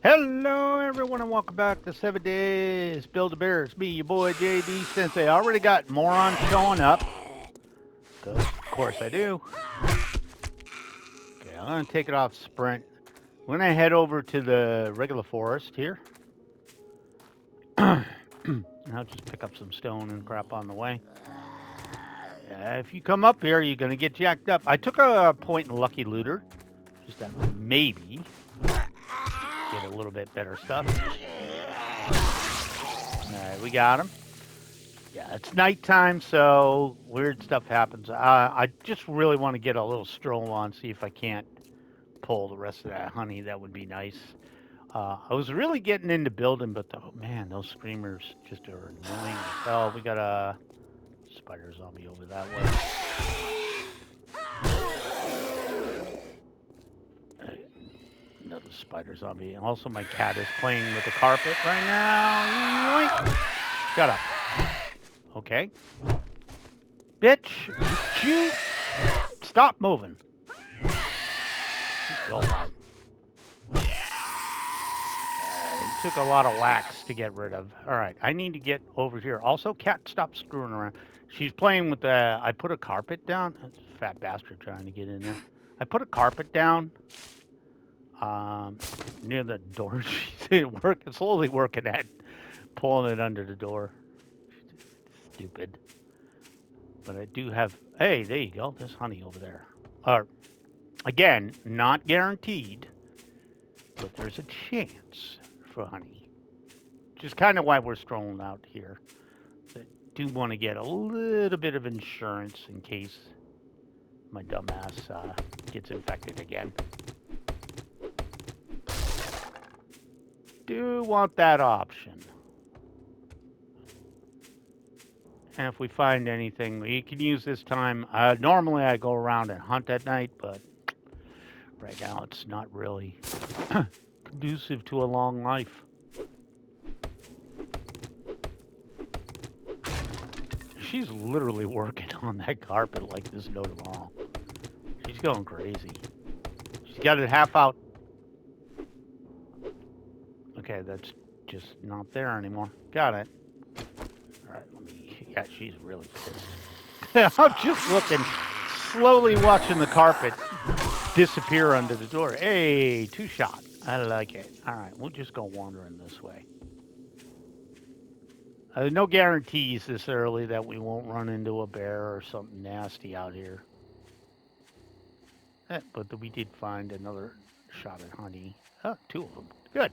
Hello, everyone, and welcome back to 7 Days Build a Bear. It's me, your boy JD Sensei. I already got morons showing up, because of course I do. Okay, I'm going to take it off sprint. We're going to head over to the regular forest here. And I'll just pick up some stone and crap on the way. If you come up here, you're going to get jacked up. I took a point in Lucky Looter, just to maybe get a little bit better stuff. All right, we got him. Yeah, it's nighttime, so weird stuff happens. I just really want to get a little stroll on, see if I can't pull the rest of that honey. That would be nice. I was really getting into building, but man, those screamers just are annoying as hell. We got a spider zombie over that way. Another spider zombie. Also, my cat is playing with the carpet right now. Yoink. Shut up. Okay. Bitch, you stop moving. It took a lot of wax to get rid of. All right, I need to get over here. Also, cat, stop screwing around. She's playing with the. I put a carpet down. That's a fat bastard trying to get in there. I put a carpet down near the door. She's slowly working at pulling it under the door. Stupid. But I do have. Hey, there you go. There's honey over there. Again, not guaranteed, but there's a chance for honey. Which is kind of why we're strolling out here. I do want to get a little bit of insurance in case my dumbass gets infected again. Do want that option. And if we find anything, we can use this time. Normally I go around and hunt at night, but right now it's not really conducive to a long life. She's literally working on that carpet like there's no tomorrow. She's going crazy. She's got it half out. Okay, that's just not there anymore. Got it. All right, let me. Yeah, she's really pissed. I'm just looking, slowly watching the carpet disappear under the door. Hey, two shot. I like it. All right, we'll just go wandering this way. No guarantees this early that we won't run into a bear or something nasty out here. But we did find another shot at honey. Oh, two of them. Good.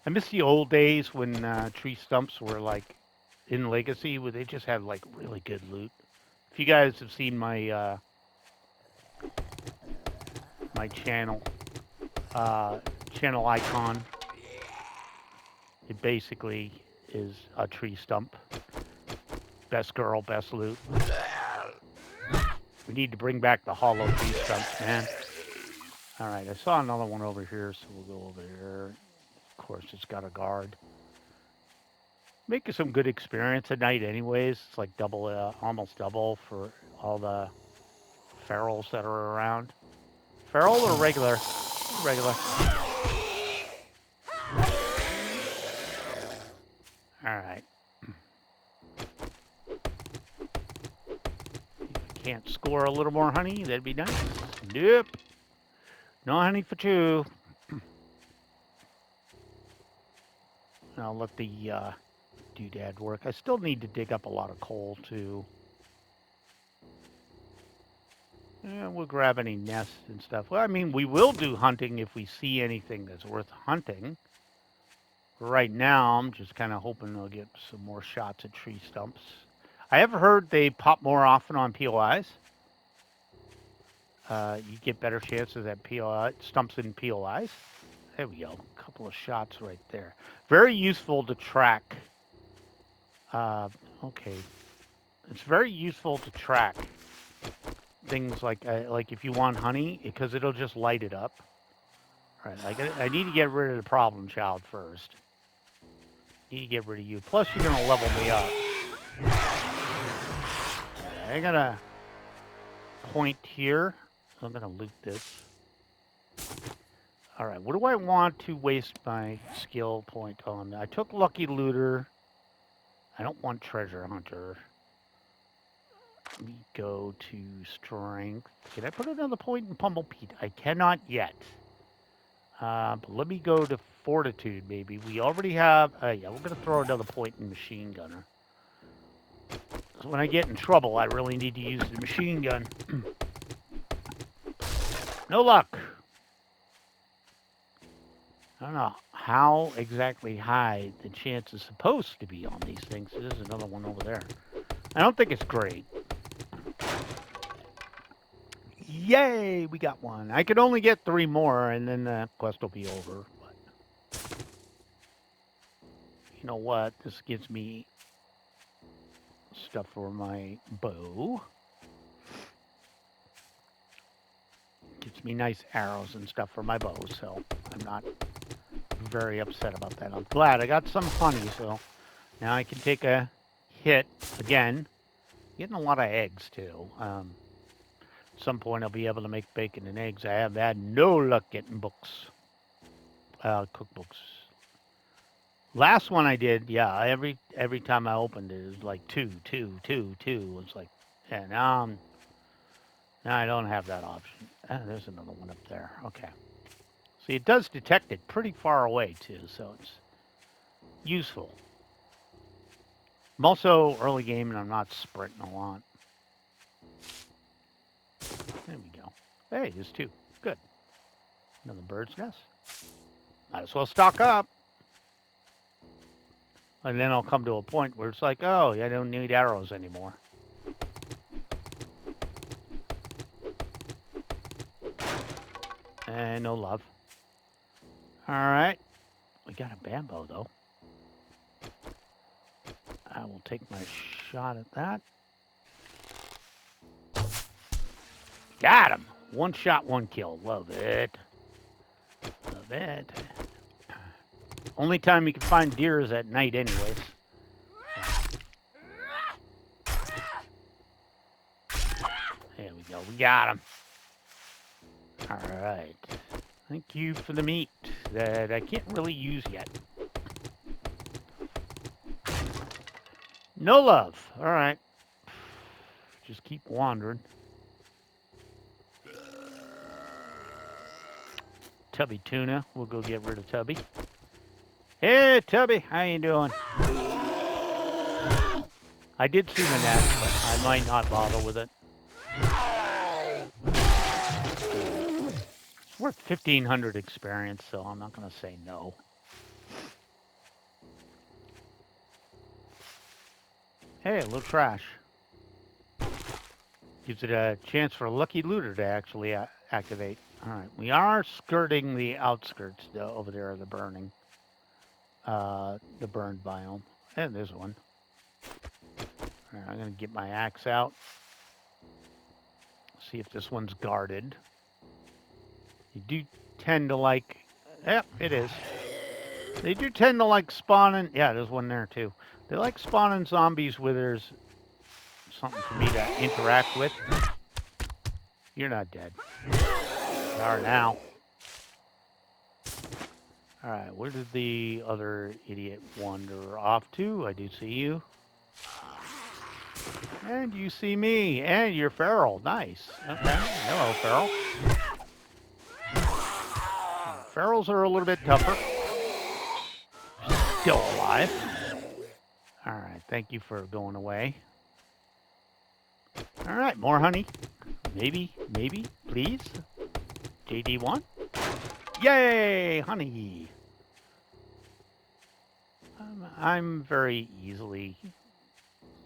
I miss the old days when tree stumps were like in Legacy, where they just had like really good loot. If you guys have seen my my channel icon, it basically is a tree stump. Best girl, best loot. We need to bring back the hollow tree stumps, man. All right, I saw another one over here, so we'll go over here. Of course, it's got a guard. Making some good experience at night, anyways. It's like double, almost double for all the ferals that are around. Feral or regular? Regular. All right. Can't score a little more honey? That'd be nice. Nope. No honey for two. I'll let the doodad work. I still need to dig up a lot of coal, too. Yeah, we'll grab any nests and stuff. Well, I mean, we will do hunting if we see anything that's worth hunting. Right now, I'm just kind of hoping they'll get some more shots at tree stumps. I have heard they pop more often on POIs. You get better chances at POI stumps in POIs. There we go. A couple of shots right there. Very useful to track. Okay. It's very useful to track things like if you want honey, because it'll just light it up. All right, I need to get rid of the problem child first. Need to get rid of you. Plus, you're gonna level me up. I got a point here. So I'm gonna loot this. All right, what do I want to waste my skill point on? I took Lucky Looter. I don't want Treasure Hunter. Let me go to Strength. Can I put another point in Pummel Pete? I cannot yet. But let me go to Fortitude, maybe. We already have... yeah, we're going to throw another point in Machine Gunner. So when I get in trouble, I really need to use the machine gun. No luck. I don't know how exactly high the chance is supposed to be on these things. There's another one over there. I don't think it's great. Yay, we got one. I could only get 3 more, and then the quest will be over. But you know what? This gives me stuff for my bow. Gives me nice arrows and stuff for my bow, so I'm not very upset about that. I'm glad I got some honey, so now I can take a hit again. Getting a lot of eggs too. At some point I'll be able to make bacon and eggs. I have had no luck getting books, cookbooks. Last one I did, yeah. Every time I opened it, it was like 2, 2, 2, 2. It's like, yeah. Now I don't have that option. There's another one up there. Okay. See, it does detect it pretty far away too, so it's useful. I'm also early game and I'm not sprinting a lot. There we go. Hey, there's 2. Good. Another bird's nest. Might as well stock up. And then I'll come to a point where it's like, oh, I don't need arrows anymore. And no love. All right. We got a bamboo, though. I will take my shot at that. Got him. 1 shot, 1 kill. Love it. Love it. Only time you can find deer is at night anyways. There we go. We got him. All right. Thank you for the meat that I can't really use yet. No love. All right. Just keep wandering. Tubby tuna. We'll go get rid of Tubby. Hey, Tubby. How you doing? I did see the nest, but I might not bother with it. It's worth 1,500 experience, so I'm not going to say no. Hey, a little trash. Gives it a chance for a Lucky Looter to actually activate. All right, we are skirting the outskirts over there of the burned biome. And there's one. All right, I'm going to get my axe out. See if this one's guarded. You do tend to like... Yep, it is. They do tend to like spawning... Yeah, there's one there too. They like spawning zombies where there's something for me to interact with. You're not dead. You are now. All right, where did the other idiot wander off to? I do see you. And you see me. And you're feral. Nice. Okay. Hello, feral. Ferals are a little bit tougher. Still alive. All right, thank you for going away. All right, more honey. Maybe, please. JD1. Yay, honey. I'm very easily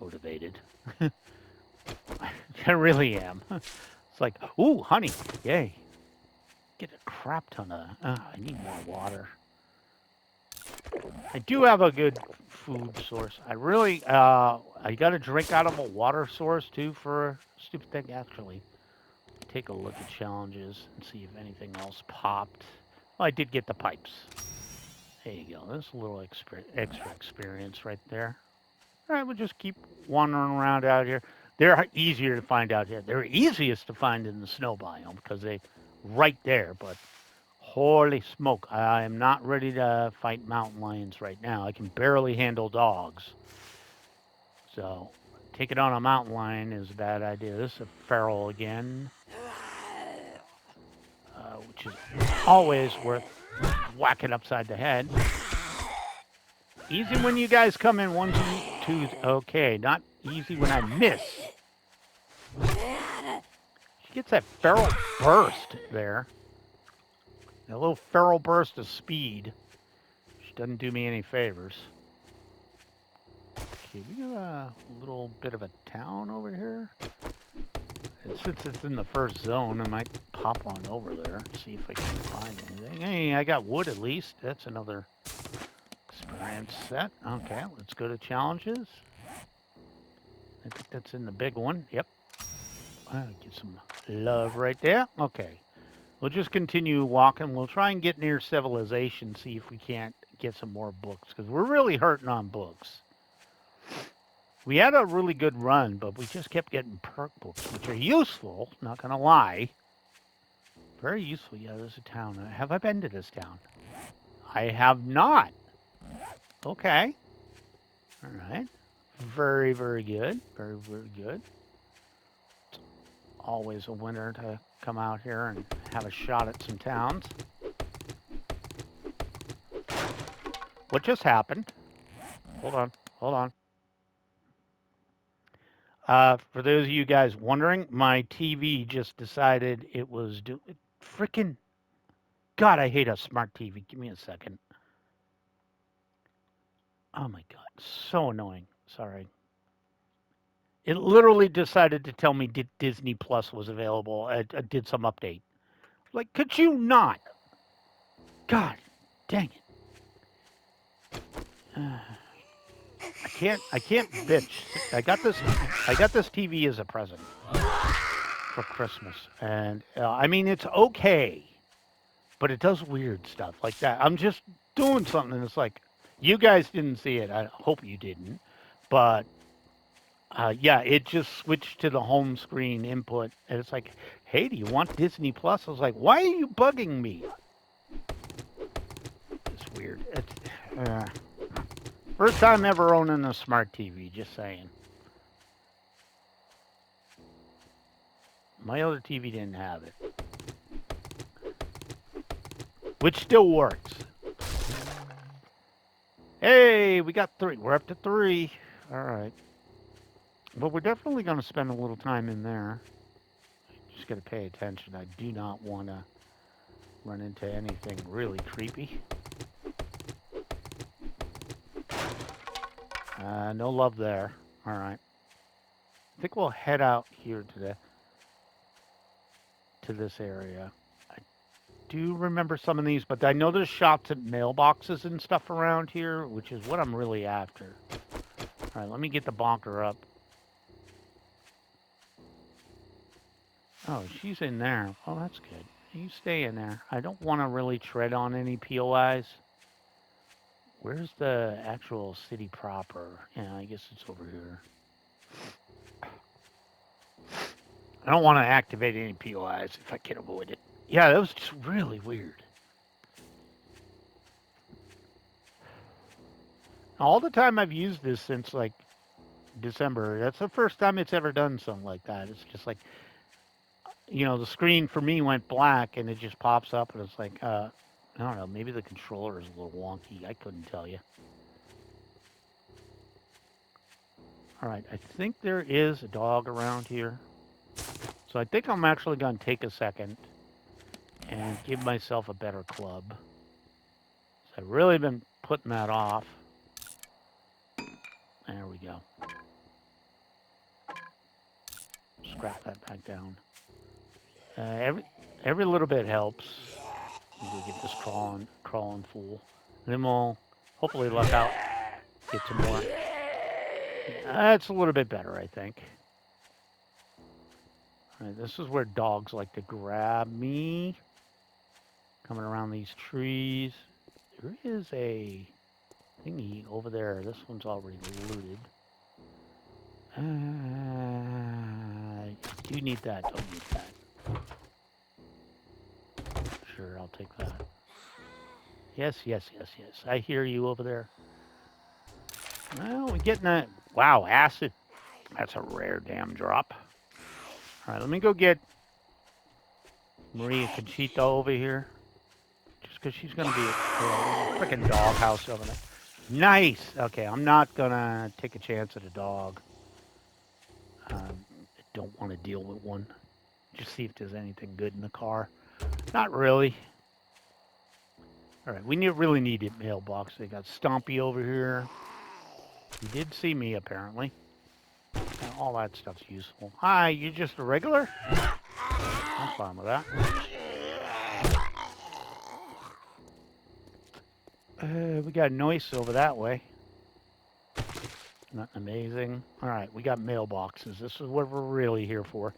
motivated. I really am. It's like, ooh, honey. Yay. Get a crap ton of... I need more water. I do have a good food source. I really... I got to drink out of a water source, too, for a stupid thing, actually. Take a look at challenges and see if anything else popped. Well, I did get the pipes. There you go. There's a little extra experience right there. All right, we'll just keep wandering around out here. They're easier to find out here. They're easiest to find in the snow biome because they're right there, but Holy smoke. I am not ready to fight mountain lions right now. I can barely handle dogs. So, taking on a mountain lion is a bad idea. This is a feral again, which is always worth whacking upside the head. Easy when you guys come in 1, 2, 2. Okay, not easy when I miss. She gets that feral burst there. A little feral burst of speed. She doesn't do me any favors. Okay, we got a little bit of a town over here. And since it's in the first zone, I might pop on over there and see if I can find anything. Hey, I got wood at least. That's another experience set. Okay, let's go to challenges. I think that's in the big one. Yep. Get some love right there. Okay. We'll just continue walking. We'll try and get near civilization, see if we can't get some more books, because we're really hurting on books. We had a really good run, but we just kept getting perk books, which are useful, not going to lie. Very useful. Yeah, there's a town. Have I been to this town? I have not. Okay. All right. Very, very good. Very, very good. It's always a winner to come out here and have a shot at some towns. What just happened? Hold on. Hold on. For those of you guys wondering, my TV just decided it was freaking. God, I hate a smart TV. Give me a second. Oh my God, so annoying. Sorry. It literally decided to tell me Disney Plus was available. I did some update. Like, could you not? God, dang it. I can't bitch. I got this TV as a present for Christmas, and I mean it's okay, but it does weird stuff like that. I'm just doing something, and it's like, you guys didn't see it. I hope you didn't, but yeah, it just switched to the home screen input, and it's like, hey, do you want Disney Plus? I was like, why are you bugging me? It's weird. It's first time ever owning a smart TV. Just saying. My other TV didn't have it, which still works. Hey, we got 3. We're up to 3. All right. But we're definitely going to spend a little time in there. Just got to pay attention. I do not want to run into anything really creepy. No love there. All right. I think we'll head out here to this area. I do remember some of these, but I know there's shops at mailboxes and stuff around here, which is what I'm really after. All right, let me get the bonker up. Oh, she's in there. Oh, that's good. You stay in there. I don't want to really tread on any POIs. Where's the actual city proper? Yeah, I guess it's over here. I don't want to activate any POIs if I can avoid it. Yeah, that was just really weird. All the time I've used this since like December, that's the first time it's ever done something like that. It's just like, the screen for me went black and it just pops up and it's like, I don't know, maybe the controller is a little wonky. I couldn't tell you. All right, I think there is a dog around here. So I think I'm actually going to take a second and give myself a better club. So I've really been putting that off. There we go. Scrap that back down. Every little bit helps. We'll get this crawling fool. And then we'll hopefully luck out, get some more. That's a little bit better, I think. All right, this is where dogs like to grab me. Coming around these trees. There is a thingy over there. This one's already looted. You need that, don't need that. Sure, I'll take that. Yes, yes, yes, yes. I hear you over there. Well, we're getting a... Wow, acid. That's a rare damn drop. All right, let me go get Maria Conchita over here. Just because she's going to be a freaking doghouse over there. Nice. Okay, I'm not going to take a chance at a dog. I don't want to deal with one. Just see if there's anything good in the car. Not really. All right, we really need a mailbox. They got Stompy over here. He did see me, apparently. And all that stuff's useful. Hi, you just a regular? I'm fine with that. We got noise over that way. Not amazing. All right, we got mailboxes. This is what we're really here for.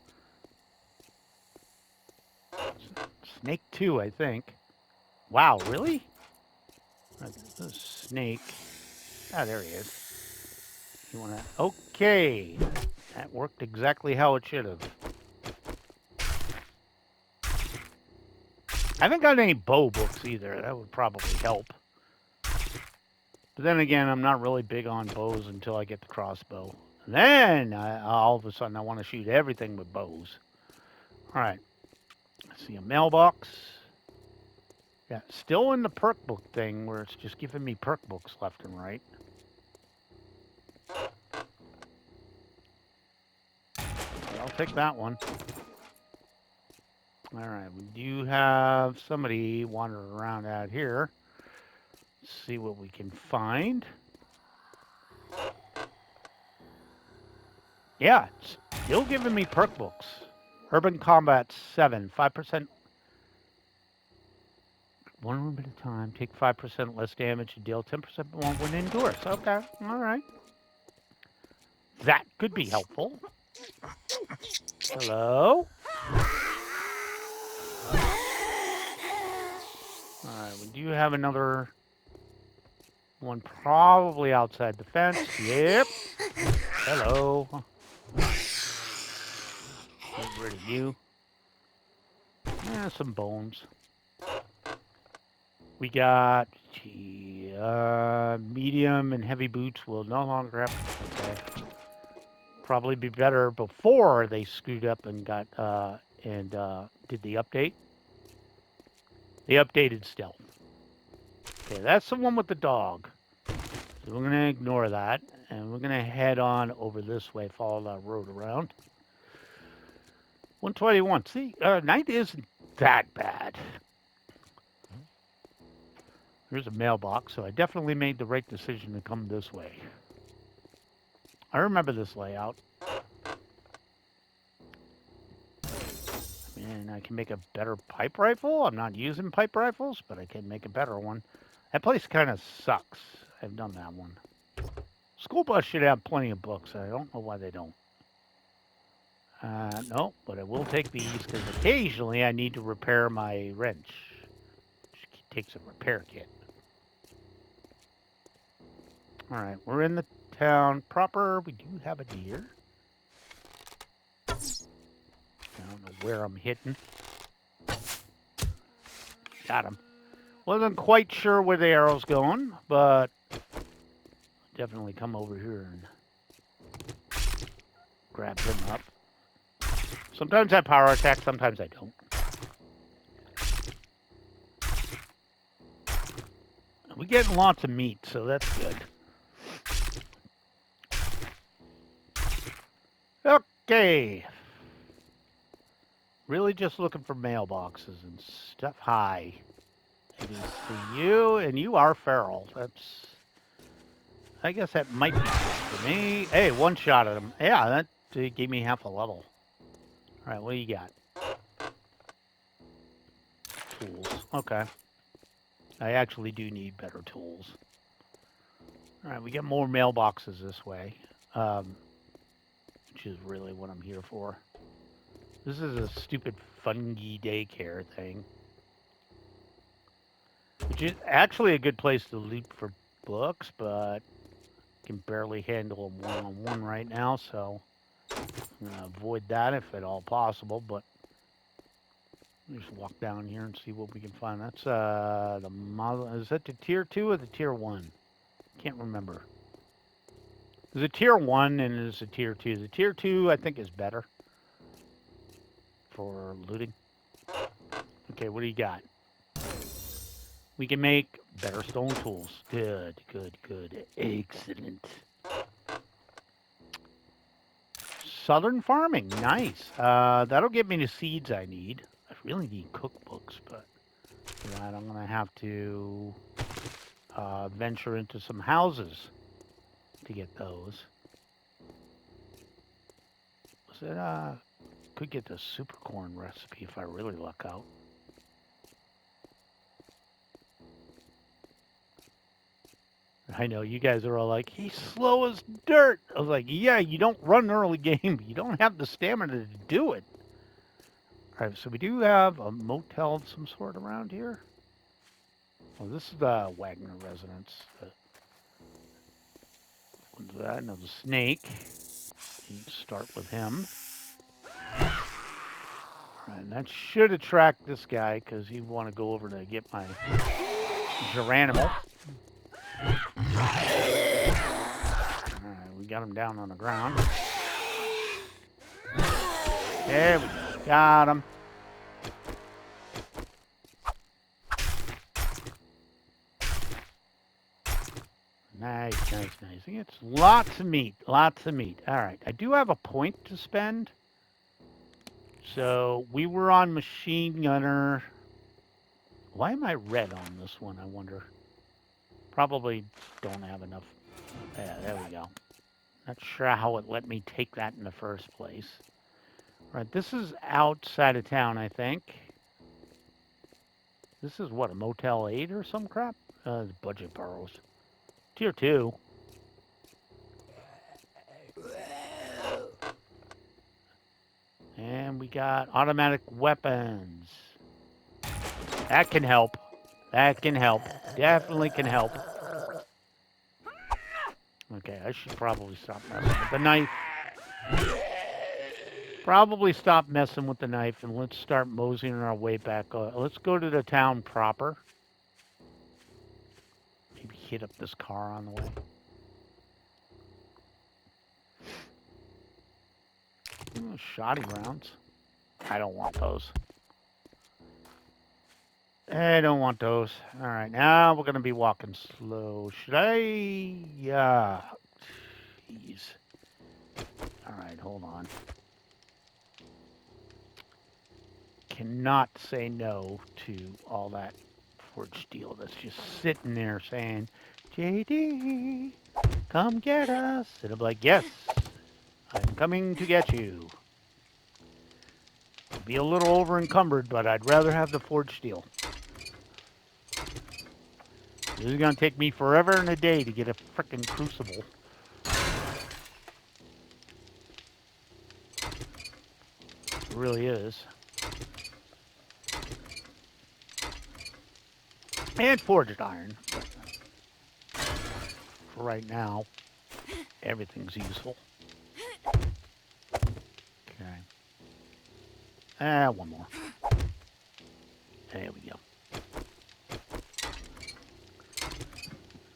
Snake 2, I think. Wow, really? Snake. Ah, there he is. You wanna... Okay. That worked exactly how it should have. I haven't got any bow books either. That would probably help. But then again, I'm not really big on bows until I get the crossbow. And then, all of a sudden, I want to shoot everything with bows. All right. Let's see, a mailbox. Yeah, still in the perk book thing where it's just giving me perk books left and right. I'll take that one. All right, we do have somebody wandering around out here. Let's see what we can find. Yeah, it's still giving me perk books. Urban Combat 7, 5%. One room at a time. Take 5% less damage and deal 10% more when indoors. Okay, all right. That could be helpful. Hello? All right, we do have another one probably outside the fence. Yep. Hello. Get rid of you. Some bones. We got medium and heavy boots will no longer have. Okay. Probably be better before they screwed up and got did the update. They updated stealth. Okay, that's the one with the dog. So we're gonna ignore that, and we're gonna head on over this way, follow that road around. 121. See, night isn't that bad. Here's a mailbox, so I definitely made the right decision to come this way. I remember this layout. And I can make a better pipe rifle. I'm not using pipe rifles, but I can make a better one. That place kind of sucks. I've done that one. School bus should have plenty of books. I don't know why they don't. No, but I will take these because occasionally I need to repair my wrench, which takes a repair kit. All right, we're in the town proper. We do have a deer. I don't know where I'm hitting. Got him. Wasn't quite sure where the arrow's going, but definitely come over here and grab him up. Sometimes I power attack, sometimes I don't. We're getting lots of meat, so that's good. Okay. Really just looking for mailboxes and stuff. Hi. I can see you, and you are feral. That's... I guess that might be good for me. Hey, one shot at him. Yeah, that gave me half a level. All right, what do you got? Tools. Okay. I actually do need better tools. All right, we get more mailboxes this way, which is really what I'm here for. This is a stupid fungi daycare thing, which is actually a good place to loot for books, but can barely handle them one-on-one right now, so I'm going to avoid that if at all possible, but... Just walk down here and see what we can find. That's the model. Is that the tier 2 or the tier 1? Can't remember. There's a tier 1 and there's a tier 2. The tier 2 I think is better for looting. Okay, what do you got? We can make better stone tools. Good, good, good. Excellent. Southern farming, nice. That'll give me the seeds I need. I really need cookbooks, but for that I'm gonna have to venture into some houses to get those. Was it could get the super corn recipe if I really luck out. I know you guys are all like, he's slow as dirt. I was like, yeah, you don't run early game, but you don't have the stamina to do it. All right, so we do have a motel of some sort around here. Well, this is the Wagner residence. What's that? Another snake. You can start with him. And that should attract this guy because he'd want to go over to get my Geranimal. Alright, we got him down on the ground. There we go. Got him. Nice, nice, nice. It's lots of meat. Lots of meat. Alright, I do have a point to spend. So we were on Machine Gunner. Why am I red on this one, I wonder? Probably don't have enough. Yeah, there we go. Not sure how it let me take that in the first place. All right, this is outside of town, I think. This is what, a Motel 8 or some crap? Budget burrows. Tier 2. And we got automatic weapons. That can help. That can help. Definitely can help. Okay, I should probably stop messing with the knife. Probably stop messing with the knife and let's start moseying our way back. Let's go to the town proper. Maybe hit up this car on the way. Shoddy rounds. I don't want those. I don't want those. All right, now we're going to be walking slow. Should I? Yeah. Jeez. All right, hold on. Cannot say no to all that forged steel that's just sitting there saying, JD, come get us. And I'm like, yes, I'm coming to get you. I'll be a little over encumbered, but I'd rather have the forged steel. This is going to take me forever and a day to get a frickin' crucible. It really is. And forged iron. For right now, everything's useful. Okay. One more. There we go.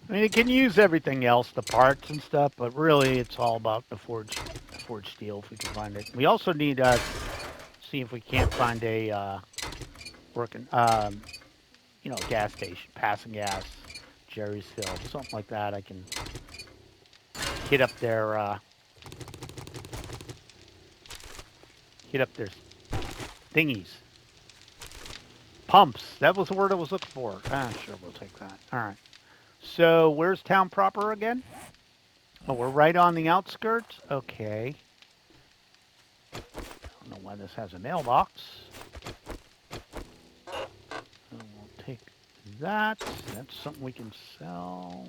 I mean, it can use everything else, the parts and stuff, but really it's all about the forged steel if we can find it. We also need to see if we can't find a working, gas station, passing gas, Jerry's Fill, something like that. I can hit up their thingies. Pumps. That was the word I was looking for. Sure, we'll take that. All right. So where's town proper again? Oh, we're right on the outskirts? Okay. I don't know why this has a mailbox. So we'll take that. That's something we can sell.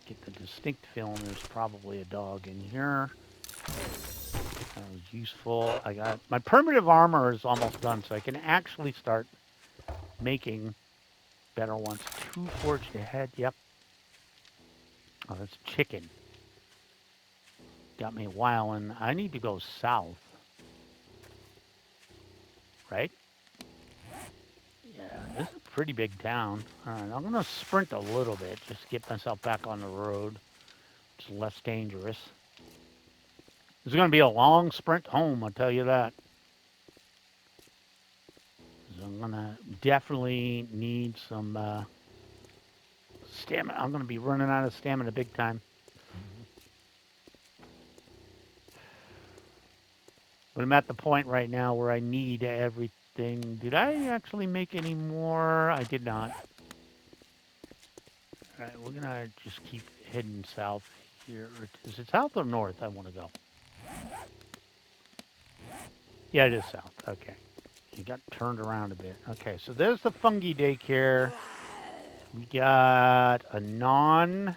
Get the distinct feeling there's probably a dog in here. That was useful. I got my primitive armor is almost done, so I can actually start making better ones. 2 forged ahead. Yep. Oh, that's chicken. Got me a while, and I need to go south. Right? pretty big town. All right, I'm gonna sprint a little bit just to get myself back on the road. It's less dangerous. It's gonna be a long sprint home, I'll tell you that. So I'm gonna definitely need some stamina. I'm gonna be running out of stamina big time. But I'm at the point right now where I need everything. Did I actually make any more? I did not. All right, we're gonna just keep heading south here. Is it south or north? I want to go. Yeah, it is south. Okay. You got turned around a bit. Okay, so there's the fungi daycare. We got a non-feral.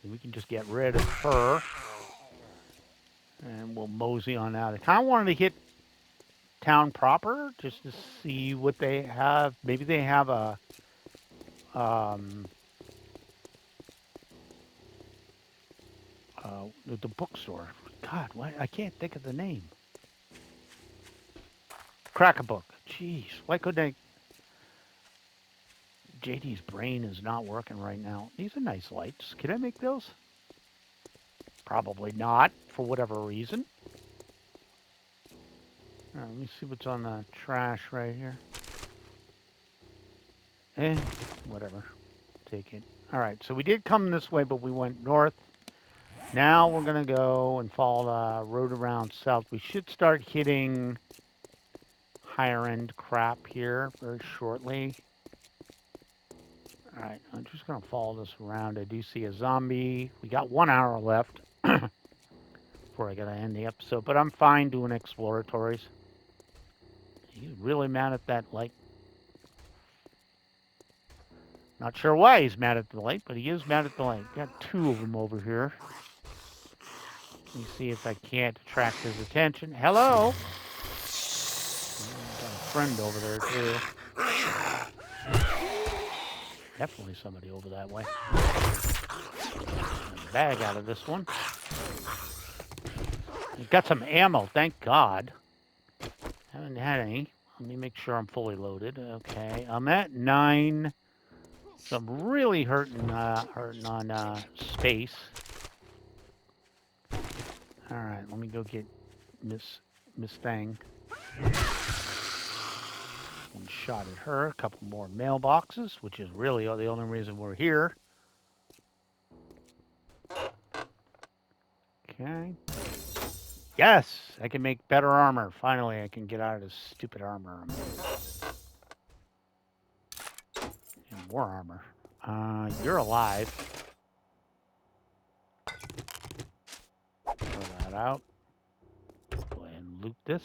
We can just get rid of her. And we'll mosey on out. I kind of wanted to hit town proper just to see what they have. Maybe they have a the bookstore. God, why I can't think of the name. Crack-a-Book. Jeez, why couldn't I? JD's brain is not working right now. These are nice lights. Can I make those? Probably not, for whatever reason. All right, let me see what's on the trash right here. Whatever. Take it. All right, so we did come this way, but we went north. Now we're going to go and follow the road around south. We should start hitting higher-end crap here very shortly. All right, I'm just going to follow this around. I do see a zombie. We got 1 hour left before I got to end the episode, but I'm fine doing exploratories. He's really mad at that light. Not sure why he's mad at the light, but he is mad at the light. Got 2 of them over here. Let me see if I can't attract his attention. Hello? Got a friend over there, too. Definitely somebody over that way. Get a bag out of this one. We've got some ammo, thank God. Haven't had any. Let me make sure I'm fully loaded. Okay, I'm at 9. So I'm really hurting on space. All right, let me go get Miss Thing. One shot at her. A couple more mailboxes, which is really the only reason we're here. Okay. Yes, I can make better armor. Finally, I can get out of this stupid armor. And more armor. You're alive. Throw that out. Go ahead and loot this.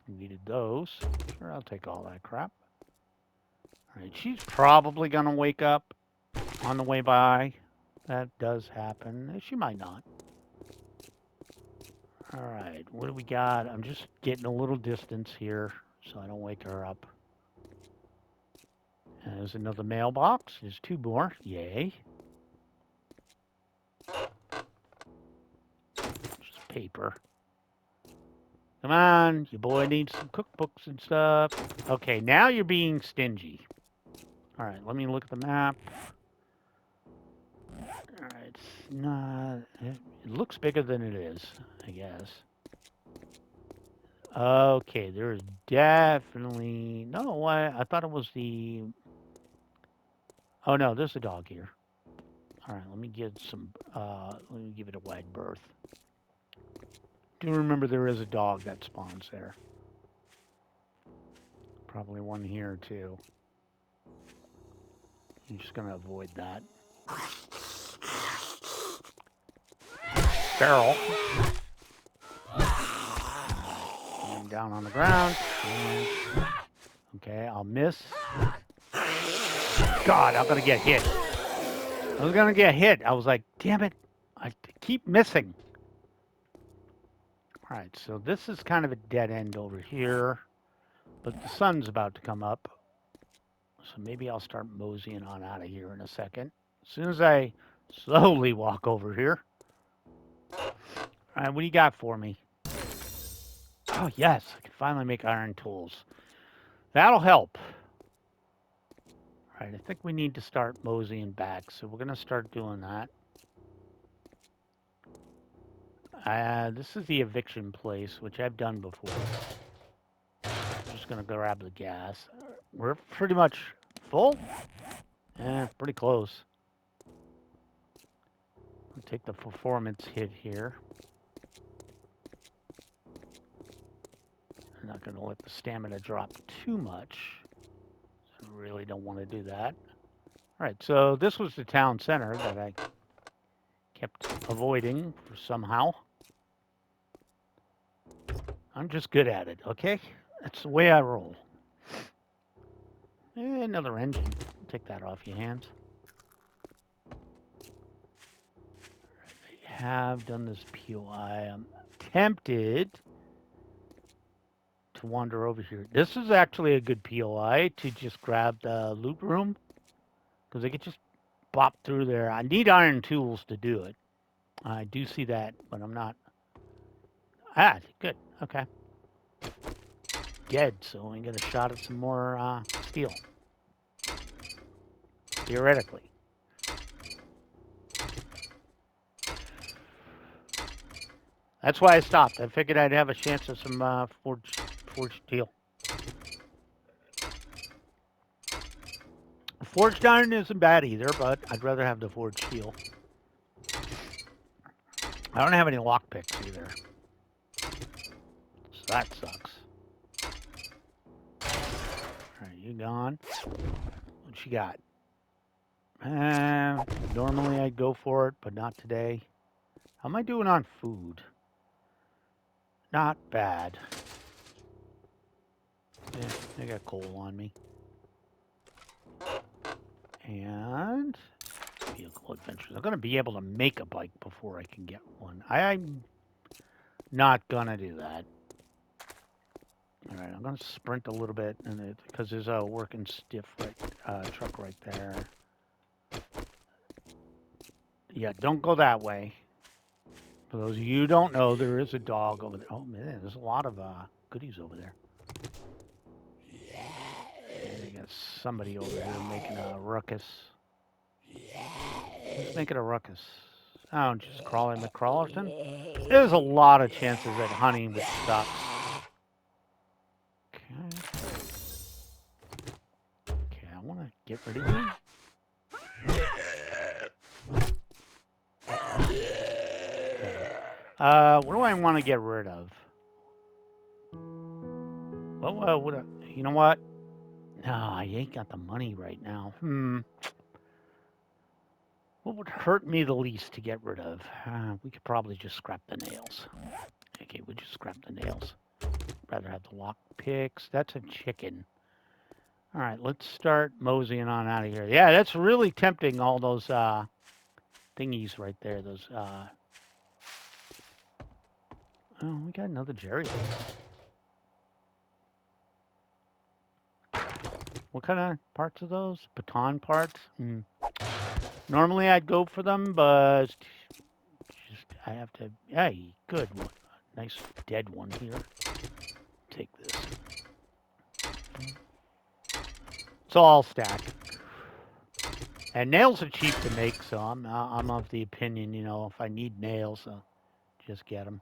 Needed those. Sure, I'll take all that crap. All right, she's probably going to wake up on the way by. That does happen. She might not. All right, what do we got? I'm just getting a little distance here so I don't wake her up. And there's another mailbox. There's 2 more. Yay. Just paper. Come on, your boy needs some cookbooks and stuff. Okay, now you're being stingy. All right, let me look at the map. All right, it's not... It looks bigger than it is, I guess. Okay, there is definitely... No, I thought it was the... Oh, no, there's a dog here. All right, let me get some... let me give it a wide berth. Do remember there is a dog that spawns there. Probably one here, too. I'm just going to avoid that. Barrel. And down on the ground. And, okay, I'll miss. God, I'm going to get hit. I was going to get hit. I was like, damn it. I keep missing. All right, so this is kind of a dead end over here. But the sun's about to come up. So maybe I'll start moseying on out of here in a second. As soon as I slowly walk over here. All right, what do you got for me? Oh, yes, I can finally make iron tools. That'll help. All right, I think we need to start moseying back, so we're going to start doing that. This is the eviction place, which I've done before. I'm just going to grab the gas. We're pretty much full. Pretty close. I'll take the performance hit here. I'm not going to let the stamina drop too much. I really don't want to do that. All right, so this was the town center that I kept avoiding for somehow. I'm just good at it, okay? That's the way I roll. Another engine. Take that off your hands. I have done this POI. I'm tempted to wander over here. This is actually a good POI to just grab the loot room, because I could just bop through there. I need iron tools to do it. I do see that, but I'm not. Ah, good. Okay. Dead, so we get a shot at some more steel. Theoretically. That's why I stopped. I figured I'd have a chance of some forged steel. Forged iron isn't bad either, but I'd rather have the forged steel. I don't have any lockpicks either. So that sucks. Alright, you gone. What you got? Normally I'd go for it, but not today. How am I doing on food? Not bad. Yeah, I got coal on me. And vehicle adventures. I'm going to be able to make a bike before I can get one. I'm not going to do that. All right, I'm going to sprint a little bit because there's a working stiff truck right there. Yeah, don't go that way. For those of you who don't know, there is a dog over there. Oh, man, there's a lot of goodies over there. They got somebody over here making a ruckus. Who's making a ruckus? Oh, just Crawling McCrawlerton? There's a lot of chances that hunting would stop. Okay, I want to get rid of you. What do I want to get rid of? Well, you know what? No, I ain't got the money right now. What would hurt me the least to get rid of? We could probably just scrap the nails. Okay, we'll just scrap the nails. Rather have the lock picks. That's a chicken. All right, let's start moseying on out of here. Yeah, that's really tempting, all those thingies right there. Those. Oh, we got another Jerry. What kind of parts are those? Baton parts? Normally I'd go for them, but just I have to. Hey, good one. Nice dead one here. Take this. It's all stacked. And nails are cheap to make, so I'm of the opinion, if I need nails, I'll just get them.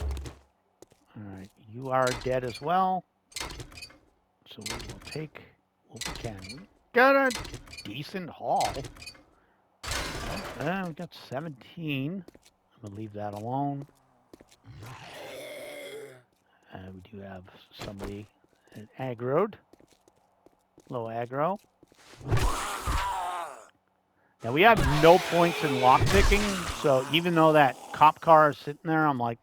All right, you are dead as well. So we will take what we can. We got a decent haul. We got 17. I'm going to leave that alone. We do have somebody aggroed. Low aggro. Now we have no points in lockpicking, so even though that cop car is sitting there, I'm like,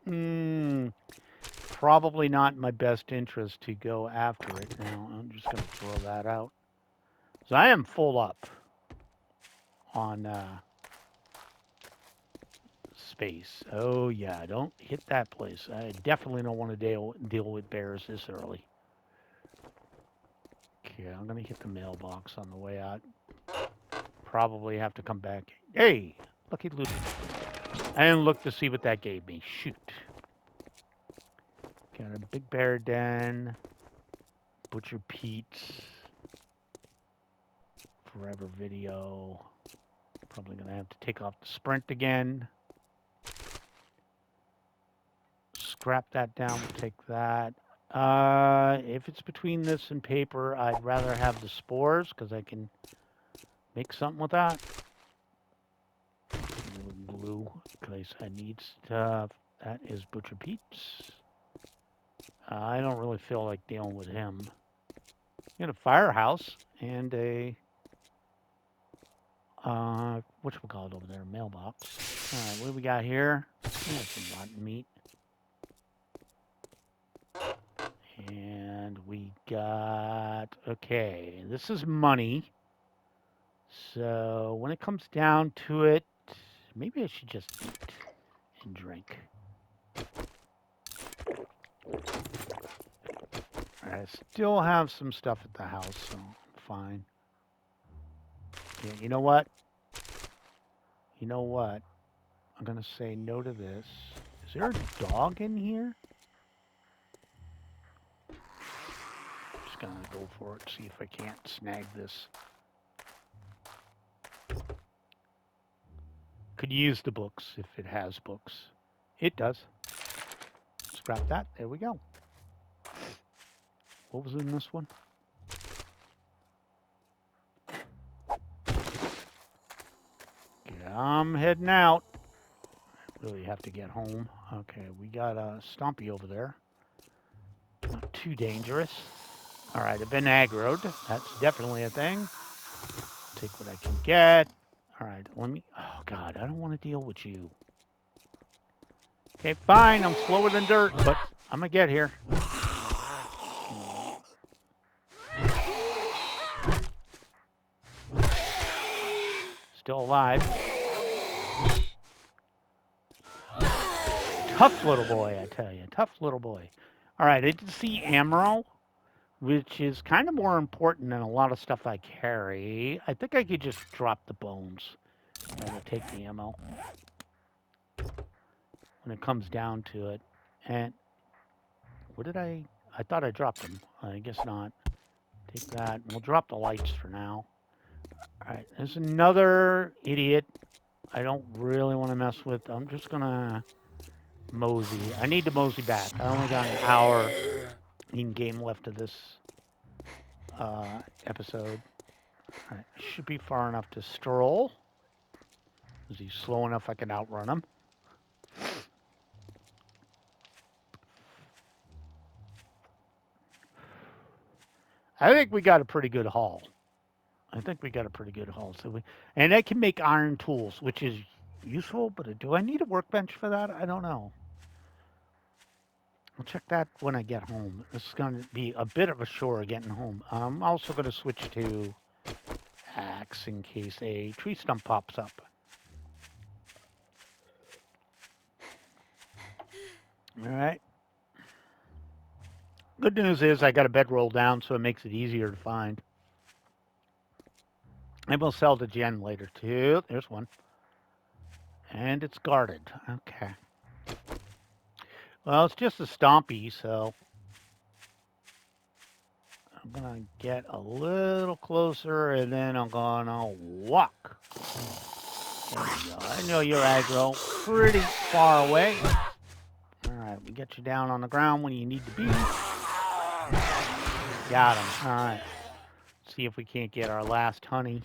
probably not in my best interest to go after it now. I'm just going to throw that out. So I am full up on space. Oh yeah, don't hit that place. I definitely don't want to deal with bears this early. Okay, I'm going to hit the mailbox on the way out. Probably have to come back. Hey, lucky loot. I didn't look to see what that gave me. Shoot. Got a Big Bear Den. Butcher Pete's. Forever Video. Probably going to have to take off the Sprint again. Scrap that down. We'll take that. If it's between this and paper, I'd rather have the spores because I can make something with that. Glue because I need stuff. That is Butcher Pete's. I don't really feel like dealing with him. Got a firehouse and a whatchamacallit over there, mailbox. All right, what do we got here? Some rotten meat. And we got, okay, this is money. So when it comes down to it, maybe I should just eat and drink. I still have some stuff at the house, so fine. Yeah, you know what? You know what? I'm going to say no to this. Is there a dog in here? Just going to go for it, see if I can't snag this. Could use the books if it has books. It does. Scrap that. There we go. What was in this one? Yeah, I'm heading out. Really have to get home. Okay, we got a Stompy over there. Not too dangerous. All right, I've been aggroed. That's definitely a thing. Take what I can get. All right, let me... Oh, God, I don't want to deal with you. Okay, fine. I'm slower than dirt, but I'm going to get here. Still alive. Tough little boy, I tell you. Tough little boy. All right, I did see ammo, which is kind of more important than a lot of stuff I carry. I think I could just drop the bones and take the ammo when it comes down to it. And what did I thought I dropped them. I guess not. Take that. We'll drop the lights for now. All right, there's another idiot I don't really want to mess with. I'm just going to mosey. I need to mosey back. I only got an hour in game left of this episode. All right, should be far enough to stroll. Is he slow enough I can outrun him? I think we got a pretty good haul. And I can make iron tools, which is useful, but do I need a workbench for that? I don't know. I'll check that when I get home. This is going to be a bit of a chore getting home. I'm also going to switch to axe in case a tree stump pops up. All right. Good news is I got a bedroll down, so it makes it easier to find. And we'll sell to Jen later, too. There's one. And it's guarded. Okay. Well, it's just a stompy, so I'm going to get a little closer, and then I'm going to walk. There you go. I know you're aggro. Pretty far away. All right, we get you down on the ground when you need to be. Got him. All right. See if we can't get our last honey.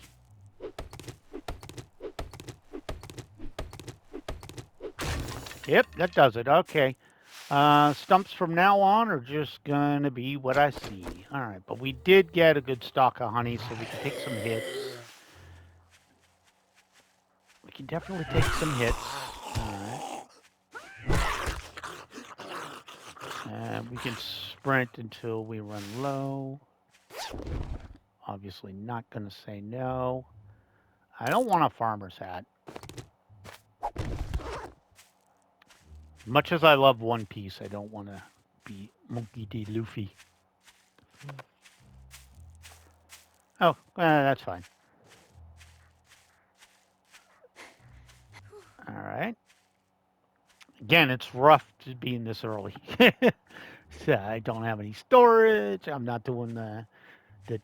Yep, that does it. Okay. Stumps from now on are just going to be what I see. All right, but we did get a good stock of honey, so we can take some hits. We can definitely take some hits. All right. And we can sprint until we run low. Obviously not going to say no. I don't want a farmer's hat. Much as I love One Piece, I don't want to be Monkey D. Luffy. Oh, that's fine. All right. Again, it's rough to being this early. So I don't have any storage. I'm not doing the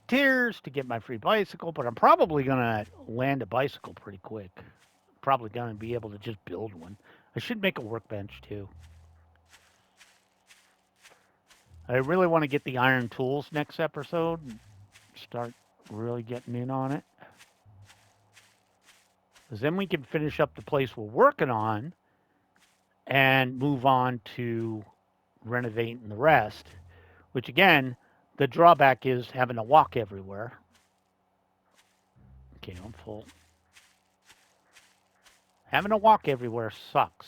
tiers to get my free bicycle, but I'm probably gonna land a bicycle pretty quick. Probably gonna be able to just build one. I should make a workbench too. I really want to get the iron tools next episode and start really getting in on it. Because then we can finish up the place we're working on and move on to renovating the rest. Which again, the drawback is having to walk everywhere. Okay, I'm full. Having to walk everywhere sucks.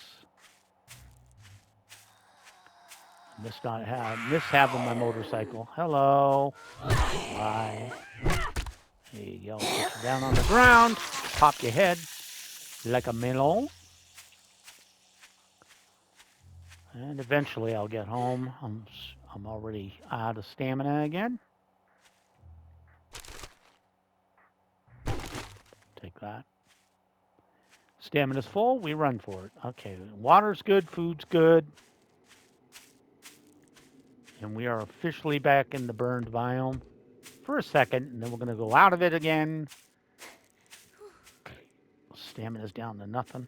Miss having my motorcycle. Hello. Bye. There you go. Put you down on the ground. Pop your head like a melon. And eventually I'll get home. I'm already out of stamina again. Take that. Stamina's full. We run for it. Okay. Water's good. Food's good. And we are officially back in the burned biome for a second. And then we're going to go out of it again. Stamina's down to nothing.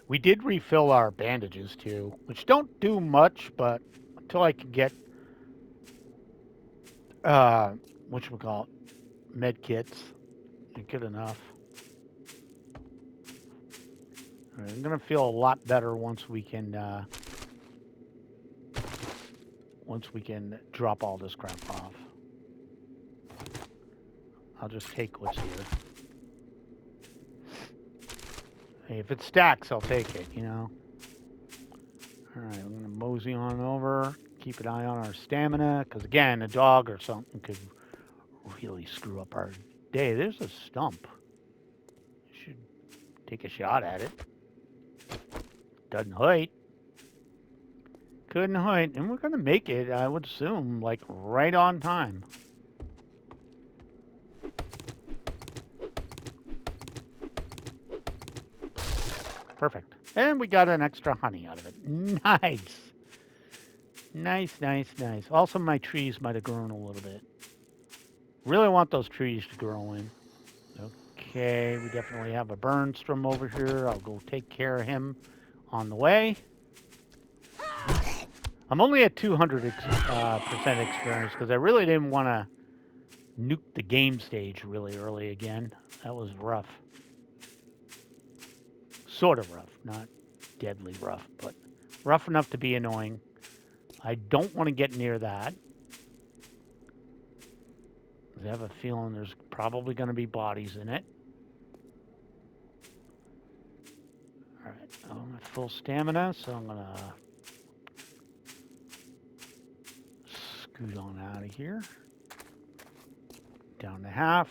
We did refill our bandages too, which don't do much, but until I can get whatchamacallit, med kits, they're good enough. Right, I'm gonna feel a lot better once we can drop all this crap off. I'll just take what's here. Hey, if it stacks, I'll take it, you know. Alright, I'm gonna mosey on over, keep an eye on our stamina, because again, a dog or something could really screw up our day. There's a stump. Should take a shot at it. Doesn't hurt. Couldn't hurt. And we're gonna make it, I would assume, like right on time. Perfect. And we got an extra honey out of it. Nice. Nice. Also, my trees might have grown a little bit. Really want those trees to grow in. Okay, we definitely have a Burnstrom over here. I'll go take care of him on the way. I'm only at 200% experience because I really didn't want to nuke the game stage really early again. That was rough. Sort of rough, not deadly rough, but rough enough to be annoying. I don't want to get near that. I have a feeling there's probably going to be bodies in it. All right, I'm at full stamina, so I'm going to scoot on out of here. Down to half.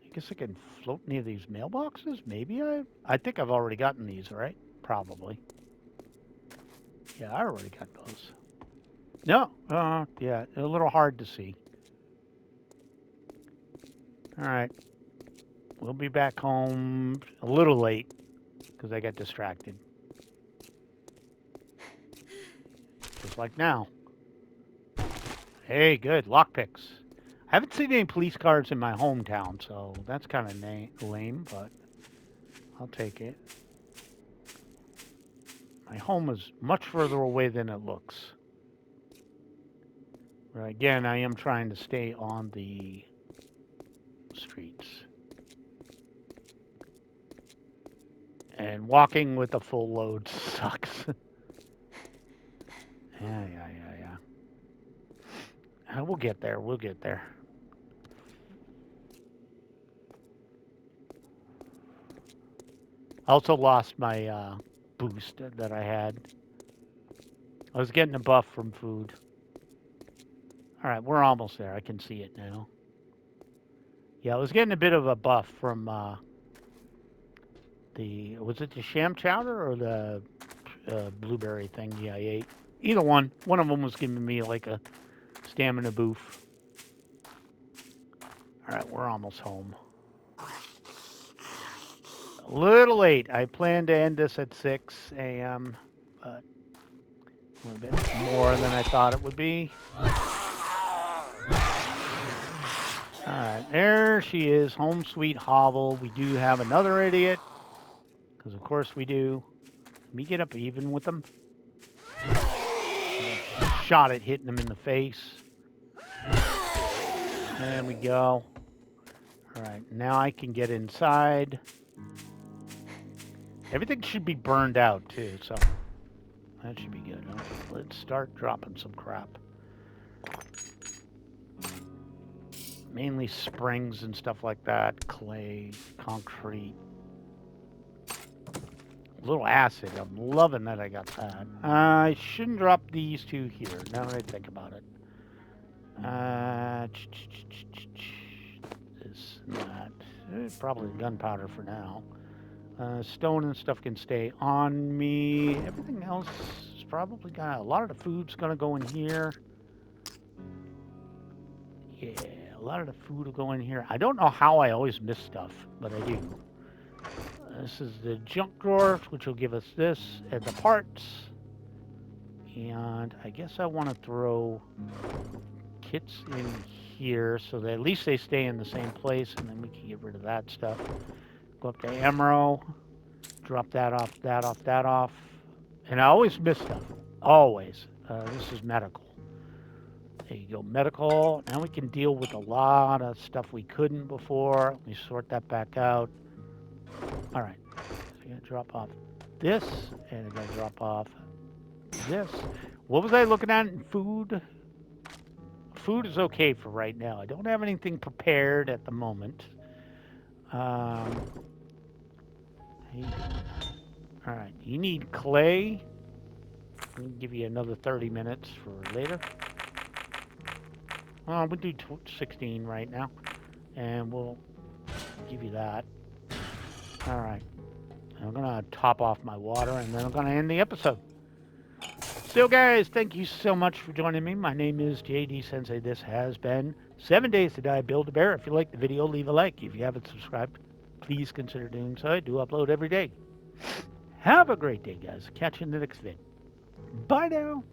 I guess I can float near these mailboxes. Maybe I think I've already gotten these, right? Probably. Yeah, I already got those. No, yeah, a little hard to see. All right. We'll be back home a little late because I got distracted. Just like now. Hey, good. Lockpicks. I haven't seen any police cars in my hometown, so that's kind of lame, but I'll take it. My home is much further away than it looks. But again, I am trying to stay on the streets. And walking with a full load sucks. Yeah. We'll get there. We'll get there. I also lost my boost that I had. I was getting a buff from food. All right, we're almost there. I can see it now. Yeah, I was getting a bit of a buff from was it the sham chowder or the blueberry thing I ate? Either one. One of them was giving me like a stamina boost. All right, we're almost home. Little late. I planned to end this at 6 a.m., but a little bit more than I thought it would be. All right, there she is, home sweet hovel. We do have another idiot, because of course we do. Let me get up even with them. Shot at hitting him in the face. There we go. All right, now I can get inside. Everything should be burned out too, so that should be good. Okay, let's start dropping some crap. Mainly springs and stuff like that, clay, concrete. A little acid. I'm loving that I got that. I shouldn't drop these two here, now that I think about it. This and that. Probably gunpowder for now. Stone and stuff can stay on me. Everything else is probably gonna. A lot of the food's gonna go in here. Yeah, a lot of the food will go in here. I don't know how I always miss stuff, but I do. This is the junk drawer, which will give us this and the parts. And I guess I want to throw kits in here so that at least they stay in the same place, and then we can get rid of that stuff. Go up to ammo, drop that off, that off, that off. And I always miss stuff. Always. This is medical. There you go, medical. Now we can deal with a lot of stuff we couldn't before. Let me sort that back out. All right. So I'm going to drop off this, and I'm going to drop off this. What was I looking at in food? Food is okay for right now. I don't have anything prepared at the moment. All right, you need clay. I'll give you another 30 minutes for later. We'll do 16 right now, and we'll give you that. All right. I'm going to top off my water, and then I'm going to end the episode. So, guys, thank you so much for joining me. My name is JD Sensei. This has been 7 Days to Die Build-A-Bear. If you like the video, leave a like. If you haven't subscribed, please consider doing so. I do upload every day. Have a great day, guys. Catch you in the next vid. Bye now.